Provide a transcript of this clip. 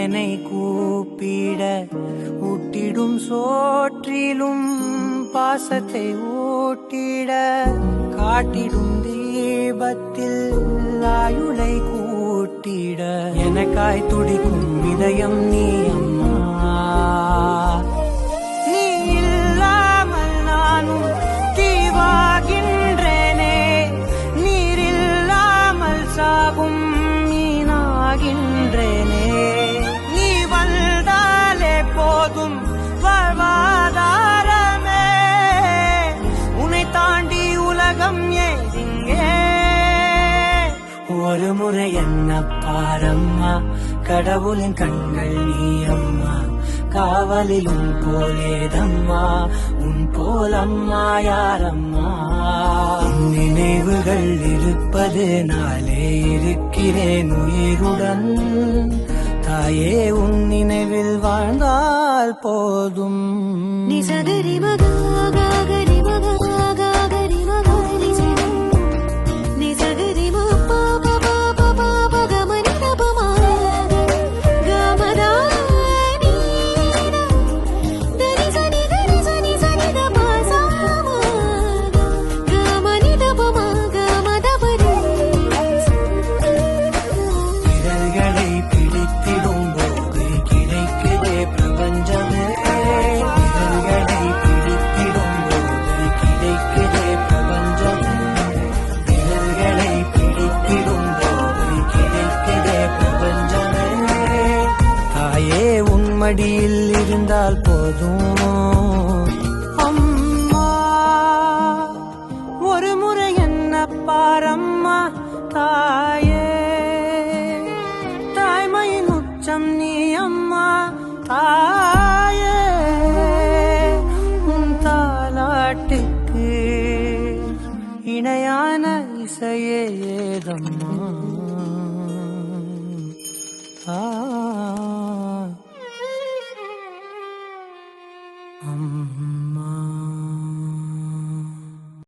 என்னை கூப்பிட ஊட்டிடும் சோற்றிலும் பாசத்தை ஊட்டிட காட்டிடும் தீபத்தில் ஆயுளை கூட்டிட எனக்காய் துடிக்கும் இதயம் நீ அம்மா. நீ இல்லாமல் நானும் தீவாகின்றேனே, நீரில்லாமல் சாகும் மீனாகின்றேனே. நீ வந்தாலே போதும் வாழ்வாதாரமே, உன்னை தாண்டி உலகம் ஏதிங்கே. ஒரு முறை என்ன பாரம்மா, கடவுளின் கண்கள் நீ அம்மா. காவலில் உன் போலேதம்மா, உன் போலம்மா யாரம்மா. நினைவுகள் இருப்பது நாளே இருக்கிறேன் உயிருடன். தாயே உன் நினைவில் வாழ்ந்தால் போதும். நிசகரி மகாகரி மகாகரி மகாரி நிசகரி மப்பா பபா பபா பகமரி தபமா கமதா தரி சனி தபா சாமா கமனி தபமா கமதபரி. விரல்களை பிடித்திடும் போது கிடைக்குதே பிரபஞ்சமே. விரல்களை பிடித்திடும் போது கிடைக்குதே பிரபஞ்சமே. விரல்களை பிடித்திடும் போது கிடைக்குதே பிரபஞ்சமே. தாயே உன் மடியில் இருந்தால் போதும் அம்மா. ஒரு முறை என்ன பாரம்மா தாயே, தாய்மையின் உச்சம் நீ அம்மா. தாயே உன் தாலாட்டுக்கு இணையான இசையே ஏதம்மா. அம்மா.